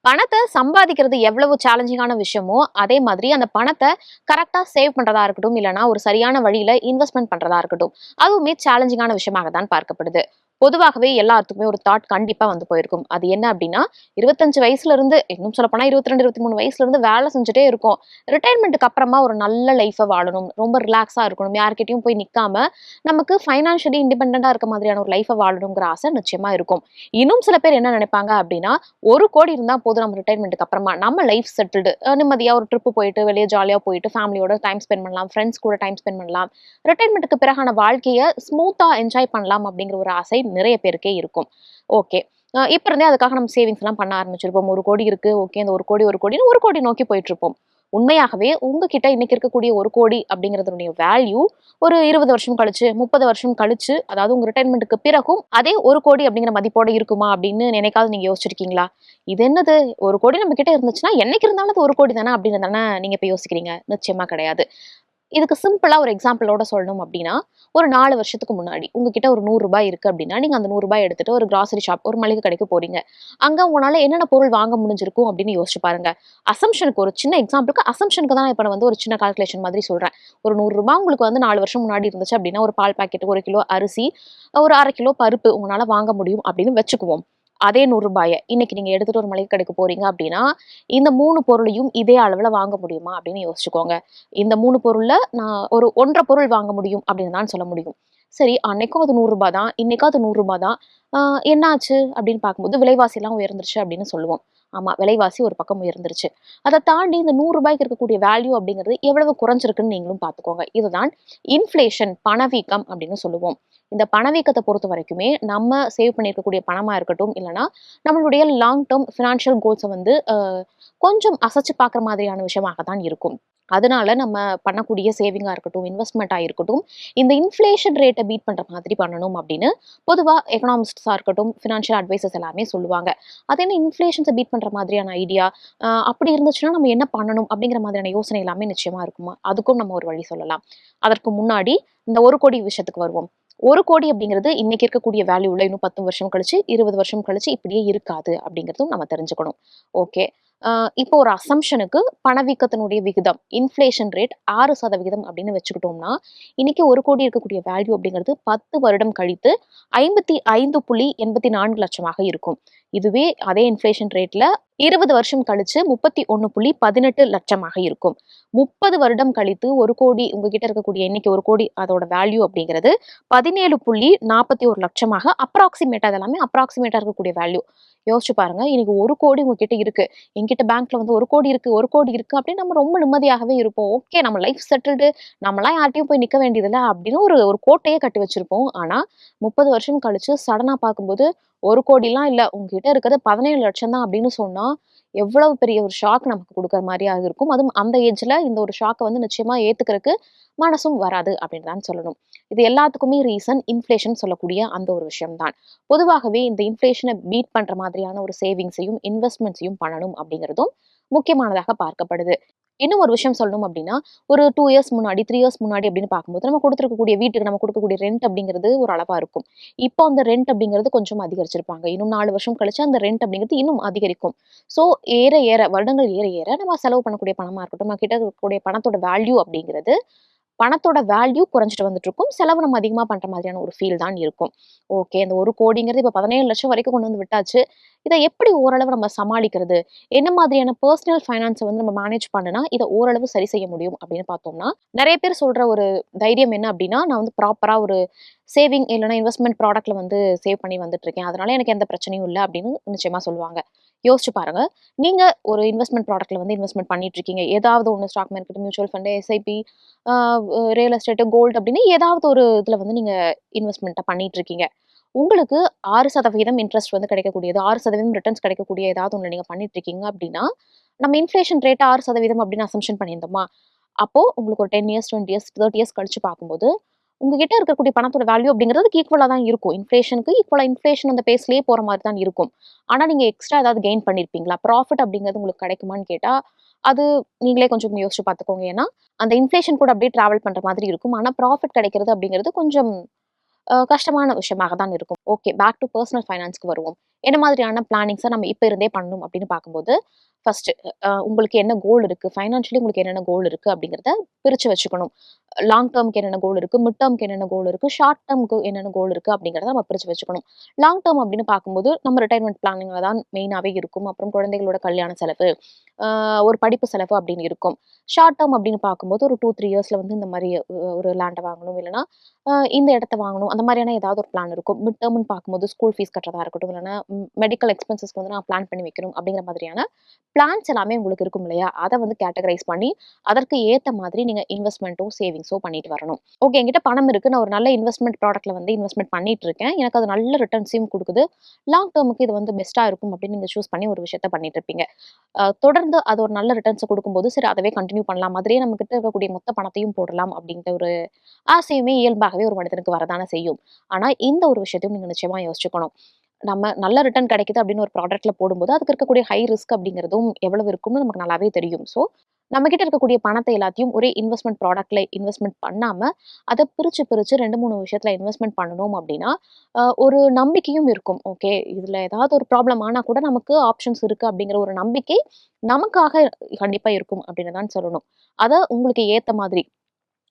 பணத்த சம்பாதிக்கிறது எவ்வளவு சேலஞ்சிங்கான விஷயமோ, அதே மாதிரி அந்த பணத்த கரெக்ட்டா சேவ் பண்றதா இருக்கட்டும், இல்லன்னா ஒரு சரியான வழியில இன்வெஸ்ட்மென்ட் பண்றதா இருக்கட்டும், அதுவுமே சேலஞ்சிங்கான விஷயமாக தான் பார்க்கப்படுது. பொதுவாகவே எல்லாத்துக்குமே ஒரு தாட் கண்டிப்பா வந்து போயிருக்கும். அது என்ன அப்டின்னா, 25 வயசுல இருந்து இன்னும் சொல்லப்போனா 22, 23 வயசுல இருந்து வேலை செஞ்சுட்டே இருக்கோம். ரிட்டயர்மென்ட்க்கு அப்புறமா ஒரு நல்ல லைஃப வாழணும். ரொம்ப ரிலாக்ஸா இருக்கணும். யார்கிட்டயும் போய் நிக்காம, நமக்கு ஃபைனான்ஷியலி இண்டிபெண்டன்ட்டா இருக்க மாதிரியான ஒரு லைஃப வாழணுங்கிற ஆசை நிச்சயமா இருக்கும். இன்னும் சில பேர் என்ன நெனைப்பாங்க அப்டின்னா, 1,00,00,000 இருந்தா போதும் நம்ம ரிட்டயர்மென்ட்க்கு அப்புறமா. நம்ம லைஃப் செட்டில்டு. நிம்மதியா ஒரு ட்ரிப் போயிட்டு, வெளிய ஜாலியா போயிட்டு, ஃபேமிலியோட டைம் ஸ்பெண்ட் பண்ணலாம். ஃபிரெண்ட்ஸ் கூட டைம் ஸ்பெண்ட் பண்ணலாம். ரிட்டயர்மென்ட்க்கு பிறகான வாழ்க்கைய ஸ்மூத்தா என்ஜாய் பண்ணலாம் அப்படிங்கிற ஒரு ஆசை நிறைய பேருக்கே இருக்கும். ஓகே. இப்ப இருந்தே அதுக்காக நம்ம சேவிங்ஸ்லாம் பண்ண ஆரம்பிச்சிருப்போம். 1,00,00,000 இருக்கு. ஓகே. அந்த 1,00,00,000 1,00,00,000ன்னு 1,00,00,000 நோக்கி போயிட்டுருப்போம். உண்மையாகவே உங்ககிட்ட இன்னைக்கு இருக்கக்கூடிய 1,00,00,000 அப்படிங்கிறதுடைய வேல்யூ ஒரு 20 வருஷம் கழிச்சு, 30 வருஷம் கழிச்சு, அதாவது உங்க ரிட்டயர்மென்ட்க்கு பிறகும் அதே 1,00,00,000 அப்படிங்கிற மதிப்போட இருக்குமா அப்படின்னு என்னைக்காவது நீங்க யோசிச்சிருக்கீங்களா? இது என்னது 1,00,00,000 நம்ம கிட்ட இருந்துச்சுன்னா, என்னைக்கு இருந்தாலும் அது 1,00,00,000 தானே அப்படின்னு தானே நீங்க இப்ப யோசிக்கிறீங்க. நிச்சயமா கிடையாது. இதுக்கு சிம்பிளா ஒரு எக்ஸாம்பிளோட சொல்லணும் அப்டின்னா, ஒரு 4 வருஷத்துக்கு முன்னாடி உங்ககிட்ட ஒரு ரூ. 100 இருக்கு அப்டின்னா, நீங்க அந்த ரூ. 100 எடுத்துட்டு ஒரு கிராசரி ஷாப், ஒரு மளிகை கடைக்கு போறீங்க. அங்க உங்கனால என்னென்ன பொருள் வாங்க முடிஞ்சிருக்கும் அப்டின்னு யோசிச்சு பாருங்க. அசம்ப்ஷனுக்கு ஒரு சின்ன எக்ஸாம்பிளுக்கு அசம்ப்ஷனுக்கு தான் இப்ப நான் வந்து ஒரு சின்ன கால்குலேஷன் மாதிரி சொல்றேன். ஒரு ரூ. 100 உங்களுக்கு வந்து 4 வருஷம் முன்னாடி இருந்துச்சு அப்டின்னா, ஒரு பால் பாக்கெட், 1 கிலோ அரிசி, ஒரு 1/2 கிலோ பருப்பு உங்கனால வாங்க முடியும் அப்டின்னு வச்சுக்குவோம். அதே ரூ. 100 இன்னைக்கு நீங்க எடுத்துட்டு ஒரு மளிகை கடைக்கு போறீங்க அப்டின்னா, இந்த 3 பொருளையும் இதே அளவுல வாங்க முடியுமா அப்டின்னு யோசிச்சுக்கோங்க. இந்த 3 பொருள்ல நான் ஒரு 1 1/2 பொருள் வாங்க முடியும் அப்படின்னு தான் சொல்ல முடியும். சரி, அன்னைக்கும் அது ரூ. 100 தான். இன்னைக்கும் அது ரூ. 100 தான். என்னாச்சு அப்படின்னு பார்க்கும்போது விலைவாசிலாம் உயர்ந்துருச்சு அப்படின்னு சொல்லுவோம். ஆமா, விலைவாசி ஒரு பக்கம் உயர்ந்துருச்சு. அத தாண்டி இந்த ரூ. 100க்கு இருக்கக்கூடிய வேல்யூ அப்படிங்கிறது எவ்வளவு குறைஞ்சிருக்குன்னு நீங்களும் பார்த்துக்கோங்க. இதுதான் இன்ஃப்ளேஷன் பணவீக்கம் அப்படின்னு சொல்லுவோம். இந்த பணவீக்கத்த பொறுத்த வரைக்குமே நம்ம சேவ் பண்ணியிருக்கக்கூடிய பணமா இருக்கட்டும், இல்லன்னா நம்மளுடைய லாங் டெர்ம் ஃபினான்ஷியல் கோல்ஸ வந்து கொஞ்சம் அசச்சு பார்க்குற மாதிரியான விஷயமாக தான் இருக்கும். அதனால நம்ம பண்ணக்கூடிய சேவிங்கா இருக்கட்டும், இன்வெஸ்ட்மெண்ட்டா இருக்கட்டும், இந்த இன்ஃப்ளேஷன் ரேட்ட பீட் பண்ற மாதிரி பண்ணணும் அப்படின்னு பொதுவா எக்கனாமிஸ்ட்ஸா இருக்கட்டும், ஃபினான்ஷியல் அட்வைசர்ஸ் எல்லாமே சொல்லுவாங்க. அது என்ன இன்ஃப்ளேஷன்ஸ பீட் பண்ற மாதிரியான ஐடியா? அப்படி இருந்துச்சுன்னா நம்ம என்ன பண்ணணும்? அப்படிங்கிற மாதிரியான யோசனை எல்லாமே நிச்சயமா இருக்குமா? அதுக்கும் நம்ம ஒரு வழி சொல்லலாம். அதற்கு முன்னாடி இந்த 1,00,00,000 விஷயத்துக்கு வருவோம். 1,00,00,000 அப்படிங்கிறது இன்னைக்கு இருக்கக்கூடிய வேல்யூல இன்னும் 10 வருஷம் கழிச்சு, 20 வருஷம் கழிச்சு இப்படியே இருக்காது அப்படிங்கிறதும் நம்ம தெரிஞ்சுக்கணும். ஓகே. அ இப்போ ஒரு அசம்ப்ஷனுக்கு பணவீக்கத்தினுடைய விகிதம், இன்ஃப்ளேஷன் ரேட் 6% அப்படின்னு வச்சுக்கிட்டோம்னா, இன்னைக்கு 1,00,00,000 இருக்கக்கூடிய வேல்யூ அப்படிங்கிறது 10 வருடம் கழித்து 55.84 லட்சமாக இருக்கும். இதுவே அதே இன்ஃப்ளேஷன் ரேட்ல 20 வருஷம் கழிச்சு 31.18 லட்சமாக இருக்கும். 30 வருடம் கழித்து 1,00,00,000 உங்ககிட்ட இருக்கக்கூடிய இன்னைக்கு 1,00,00,000 அதோட வேல்யூ அப்படிங்கிறது 17.41 லட்சமாக அப்ராக்ஸிமேட்டா இதெல்லாமே அப்ராக்ஸிமேட்டா இருக்கக்கூடிய வேல்யூ. யோசிச்சு பாருங்க. இன்னைக்கு 1,00,00,000 உங்ககிட்ட இருக்கு. என்கிட்ட பேங்க்ல வந்து 1,00,00,000 இருக்கு, 1,00,00,000 இருக்கு அப்படின்னு நம்ம ரொம்ப நிம்மதியாகவே இருப்போம். ஓகே, நம்ம லைஃப் செட்டில்டு. நம்மலாம் யார்ட்டயும் போய் நிக்க வேண்டியதில்ல அப்படின்னு ஒரு ஒரு கோட்டையே கட்டி வச்சிருப்போம். ஆனா 30 வருஷம் கழிச்சு சடனா பார்க்கும்போது 1,00,00,000லாம் இல்ல. உங்ககிட்ட இருக்கிறது 17 லட்சம் தான் அப்படின்னு சொன்னா, எவ்வளவு பெரிய ஒரு ஷாக் நமக்கு குடுக்குற மாரியா இருக்கும். அதுவும் அந்த ஏஜ்ல இந்த ஒரு ஷாக்க வந்து நிச்சயமா ஏத்துக்கிறதுக்கு மனசும் வராது அப்படின்னு தான் சொல்லணும். இது எல்லாத்துக்குமே ரீசன் இன்ஃப்ளேஷன் சொல்லக்கூடிய அந்த ஒரு விஷயம் தான். பொதுவாகவே இந்த இன்ஃப்ளேஷன பீட் பண்ற மாதிரியான ஒரு சேவிங்ஸையும், இன்வெஸ்ட்மெண்ட்ஸையும் பண்ணணும் அப்படிங்கிறதும் முக்கியமானதாக பார்க்கப்படுது. இன்னும் ஒரு விஷயம் சொல்லணும் அப்படின்னா, ஒரு 2 இயர்ஸ் முன்னாடி, 3 இயர்ஸ் முன்னாடி அப்படின்னு பார்க்கும்போது, நம்ம குடுத்துருக்கக்கூடிய வீட்டுக்கு நம்ம குடுக்கக்கூடிய ரெண்ட் அப்படிங்கிறது ஒரு அளவா இருக்கும். இப்போ அந்த ரெண்ட் அப்படிங்கிறது கொஞ்சம் அதிகரிச்சிருப்பாங்க. இன்னும் 4 வருஷம் கழிச்சு அந்த ரெண்ட் அப்படிங்கிறது இன்னும் அதிகரிக்கும். ஸோ ஏற ஏற வருடங்கள் ஏற ஏற நம்ம செலவு பண்ணக்கூடிய பணமா இருக்கட்டும், நம்ம கிட்ட இருக்கக்கூடிய பணத்தோட வேல்யூ அப்படிங்கிறது பணத்தோட வேல்யூ குறைஞ்சிட்டு வந்துட்டுருக்கும். செலவு நம்ம அதிகமா பண்ற மாதிரியான ஒரு ஃபீல் தான் இருக்கும். ஓகே. இந்த 1,00,00,000ங்கிறது இப்ப 17,00,000 வரைக்கும் கொண்டு வந்து விட்டாச்சு. இத எப்படி ஓரளவு நம்ம சமாளிக்கிறது? என்ன மாதிரியான பெர்சனல் ஃபைனான்ஸ வந்து நம்ம மேனேஜ் பண்ணுனா, இத ஓரளவு சரி செய்ய முடியும் அப்படின்னு பார்த்தோம்னா, நெறைய பேர் சொல்ற ஒரு தைரியம் என்ன அப்படின்னா, நான் வந்து ப்ராப்பரா ஒரு சேவிங் இல்லன்னா இன்வெஸ்ட்மென்ட் ப்ராடக்ட்ல வந்து சேவ் பண்ணி வந்துட்டுருக்கேன். அதனால எனக்கு எந்த பிரச்சனையும் இல்ல அப்படின்னு நிச்சயமா சொல்லுவாங்க. யோசிச்சு பாருங்க. நீங்க ஒரு இன்வெஸ்ட்மென்ட் ப்ராடக்ட்ல வந்து இன்வெஸ்ட்மென்ட் பண்ணிட்டு இருக்கீங்க. ஏதாவது ஒண்ணு stock market, mutual fund, SIP, ஆ ரியல் எஸ்டேட், கோல்ட் அப்படின்னு ஏதாவது ஒரு இதுல வந்து நீங்க இன்வெஸ்ட்மென்ட்ட பண்ணிட்டு இருக்கீங்க. உங்களுக்கு 6% இன்ட்ரெஸ்ட் வந்து கிடைக்கக்கூடியது, 6% ரிட்டர்ன்ஸ் கிடைக்கக்கூடிய ஏதாவது ஒண்ணு நீங்க பண்ணிட்டு இருக்கீங்க அப்படின்னா, நம்ம இன்ஃப்ளேஷன் ரேட் 6% அப்படின்னு அசம்ப்ஷன் பண்ணியிருந்தோமா, அப்போ உங்களுக்கு ஒரு 10 இயர்ஸ், 20 இயர்ஸ், 30 இயர்ஸ் கழிச்சு பார்க்கும்போது, உங்ககிட்ட இருக்கக்கூடிய பணத்தோட வேல்யூ அப்படிங்கிறதுக்கு ஈக்குவலா தான் இருக்கும். இன்ஃப்ளேஷனுக்கு ஈக்குவலா இன்ஃப்ளேஷன் அந்த பேஸ்லயே போற மாரி தான் இருக்கும். ஆனா நீங்க எக்ஸ்ட்ரா ஏதாவது கெயின் பண்ணியிருப்பீங்களா? ப்ராஃபிட் அப்படிங்கிறது உங்களுக்கு கிடைக்குமான்னு கேட்டா, அது நீங்களே கொஞ்சம் யோசிச்சு பார்த்துக்கோங்க. ஏன்னா, அந்த இன்ஃப்ளேஷன் கூட அப்படியே டிராவல் பண்ற மாதிரி இருக்கும். ஆனா ப்ராஃபிட் கிடைக்கிறது அப்படிங்கிறது கொஞ்சம் கஷ்டமான விஷயமாக தான் இருக்கும். ஓகே. பேக் டூ பெர்சனல் ஃபைனான்ஸ்க்கு வருவோம். என்ன மாதிரியான பிளானிங்ஸை நம்ம இப்போ இருந்தே பண்ணணும் அப்படின்னு பார்க்கும்போது, ஃபர்ஸ்ட் உங்களுக்கு என்ன கோல் இருக்கு, ஃபைனான்ஷியலி உங்களுக்கு என்னென்ன கோல் இருக்கு அப்படிங்கிறத பிரிச்சு வச்சுக்கணும். லாங் டேர்ம்க்கு என்னென்ன கோல் இருக்கு, மிட் டேர்ம்க்கு என்னென்ன கோல் இருக்கு, ஷார்ட் டேர்ம்க்கு என்னென்ன கோல் இருக்கு அப்படிங்கிறத நம்ம பிரிச்சு வச்சுக்கணும். லாங் டேர்ம் அப்படின்னு பார்க்கும்போது நம்ம ரிட்டையர்மெண்ட் பிளானிங்ல தான் மெயினாவே இருக்கும். அப்புறம் குழந்தைகளோட கல்யாண செலவு, ஒரு படிப்பு செலவு அப்படின்னு இருக்கும். ஷார்ட் டேர்ம் அப்படின்னு பார்க்கும்போது ஒரு 2, 3 இயர்ஸ்ல வந்து இந்த மாதிரி ஒரு லேண்ட வாங்கணும், இல்லைன்னா இந்த இடத்த வாங்கணும், அந்த மாதிரியான ஏதாவது ஒரு பிளான் இருக்கும். மிட் டேர்ம்னு பார்க்கும்போது ஸ்கூல் ஃபீஸ் கட்டுறதா இருக்கட்டும், இல்லைன்னா மெடிக்கல் எக்ஸ்பென்சஸ்க்கு வந்து நான் பிளான் பண்ணி வைக்கணும் அப்படிங்கிற மாதிரியான பிளான்ஸ் எல்லாமே உங்களுக்கு இருக்கும் இல்லையா? அத வந்து கேட்டகரைஸ் பண்ணி, அதற்கு ஏத்த மாதிரி நீங்க இன்வெஸ்ட்மென்ட்டோ, சேவிங்ஸோ பண்ணிட்டு வரணும். ஓகே, என்கிட்ட பணம் இருக்கு. நான் ஒரு நல்ல இன்வெஸ்ட்மென்ட் ப்ராடக்ட்ல வந்து இன்வெஸ்ட்மென்ட் பண்ணிட்டு இருக்கேன். எனக்கு அது நல்ல ரிட்டர்ன்ஸையும் குடுக்குது. லாங் டெர்ம்க்கு இது வந்து பெஸ்ட்டா இருக்கும் அப்படின்னு நீங்க சூஸ் பண்ணி ஒரு விஷயத்த பண்ணிட்டு இருப்பீங்க. தொடர்ந்து அது ஒரு நல்ல ரிட்டர்ன்ஸ குடுக்கும்போது, சரி அதவே கன்டின்யூ பண்ணலாம். அதிலேயே நம்ம கிட்ட இருக்கக்கூடிய மொத்த பணத்தையும் போடலாம் அப்படின்ற ஒரு ஆசையுமே இயல்பாகவே ஒரு மனிதனுக்கு வரதானே செய்யும். ஆனா, இந்த ஒரு விஷயத்தையும் நீங்க நிச்சயமா யோசிச்சுக்கணும். நம்ம நல்ல ரிட்டர்ன் கிடைக்குது அப்படின்னு ஒரு ப்ராடக்ட்ல போடும்போது, அதுக்கு இருக்கக்கூடிய ஹை ரிஸ்க் அப்படிங்கிறதும் எவ்வளவு இருக்கும்னு நமக்கு நல்லாவே தெரியும். ஸோ, நம்ம கிட்ட இருக்கக்கூடிய பணத்த எல்லாத்தையும் ஒரே இன்வெஸ்ட்மென்ட் ப்ராடக்ட்ல இன்வெஸ்ட்மென்ட் பண்ணாம, அத பிரிச்சு, பிரிச்சு 2, 3 விஷயத்துல இன்வெஸ்ட்மென்ட் பண்ணணும் அப்படின்னா, ஒரு நம்பிக்கையும் இருக்கும். ஓகே, இதுல ஏதாவது ஒரு ப்ராப்ளம் ஆனா கூட நமக்கு ஆப்ஷன்ஸ் இருக்கு அப்படிங்கிற ஒரு நம்பிக்கை நமக்காக கண்டிப்பா இருக்கும் அப்படின்னு தான் சொல்லணும். அத உங்களுக்கு ஏத்த மாதிரி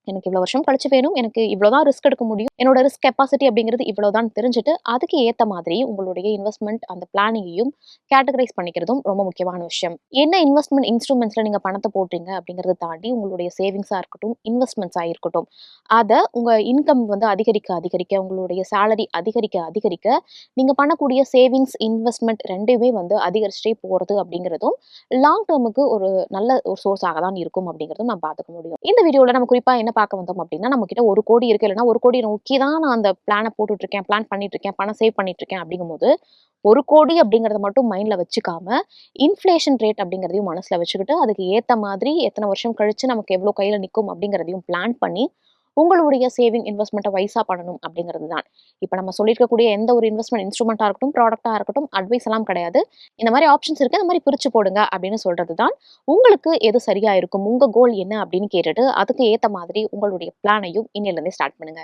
எனக்கு இவ்வளோ வருஷம் கழிச்சு வேணும். எனக்கு இவ்வளோ தான் ரிஸ்க் எடுக்க முடியும். என்னோட ரிஸ்க் கெப்பாசிட்டி அப்படிங்கிறது இவ்வளோ தான் தெரிஞ்சுட்டு, அதுக்கு ஏத்த மாதிரி உங்களுடைய இன்வெஸ்ட்மென்ட் அந்த பிளானிங்கையும் கேட்டகரைஸ் பண்ணிக்கிறதும் ரொம்ப முக்கியமான விஷயம். என்ன இன்வெஸ்ட்மென்ட் இன்ஸ்ட்ருமெண்ட்ஸ்ல நீங்க பணத்த போடுறீங்க அப்படிங்கிறத தாண்டி உங்களுடைய சேவிங்ஸா இருக்கட்டும், இன்வெஸ்ட்மெண்ட்ஸா இருக்கட்டும், அத உங்க இன்கம் வந்து அதிகரிக்க, அதிகரிக்க உங்களுடைய சேலரி அதிகரிக்க, அதிகரிக்க நீங்க பண்ணக்கூடிய சேவிங்ஸ், இன்வெஸ்ட்மென்ட் 2மே வந்து அதிகரிச்சுட்டே போறது அப்படிங்கிறதும் லாங் டெர்முக்கு ஒரு நல்ல ஒரு சோர்ஸாக தான் இருக்கும் அப்படிங்கிறதும் நம்ம பார்த்துக்க முடியும். இந்த வீடியோல நம்ம குறிப்பா என்ன பார்க்க வந்தோம் அப்படின்னா, நம்ம கிட்ட 1,00,00,000 இருக்கு, இல்லைன்னா 1,00,00,000 நோக்கி தான் நான் அந்த பிளான போட்டுட்டு இருக்கேன், பிளான் பண்ணிட்டு இருக்கேன், பணம் சேவ் பண்ணிட்டு இருக்கேன் அப்படிங்கும்போது, 1,00,00,000 அப்படிங்கிறத மட்டும் மைண்ட்ல வச்சுக்காம, இன்ஃப்ளேஷன் ரேட் அப்படிங்கிறதையும் மனசுல வச்சுக்கிட்டு, அதுக்கு ஏத்த மாதிரி எத்தன வருஷம் கழிச்சு நமக்கு எவ்வளோ கையில நிக்கும் அப்படிங்கிறதையும் பிளான் பண்ணி, உங்களுடைய சேவிங் இன்வெஸ்ட்மெண்ட்ட வைஸா பண்ணணும் அப்படிங்கிறது தான். இப்ப நம்ம சொல்லியிருக்கக்கூடிய எந்த ஒரு இன்வெஸ்ட்மென்ட் இன்ஸ்ட்ருமென்ட்டா இருக்கட்டும், ப்ராடக்ட்டா இருக்கட்டும், அட்வைஸ் எல்லாம் கிடையாது. இந்த மாரி ஆப்ஷன்ஸ் இருக்கு. இந்த மாரி பிரிச்சு போடுங்க அப்படின்னு சொல்றது தான். உங்களுக்கு எது சரியா இருக்கும்? உங்க கோல் என்ன அப்படின்னு கேட்டுட்டு, அதுக்கு ஏத்த மாதிரி உங்களுடைய பிளானையும் இன்னையில இருந்தே ஸ்டார்ட் பண்ணுங்க.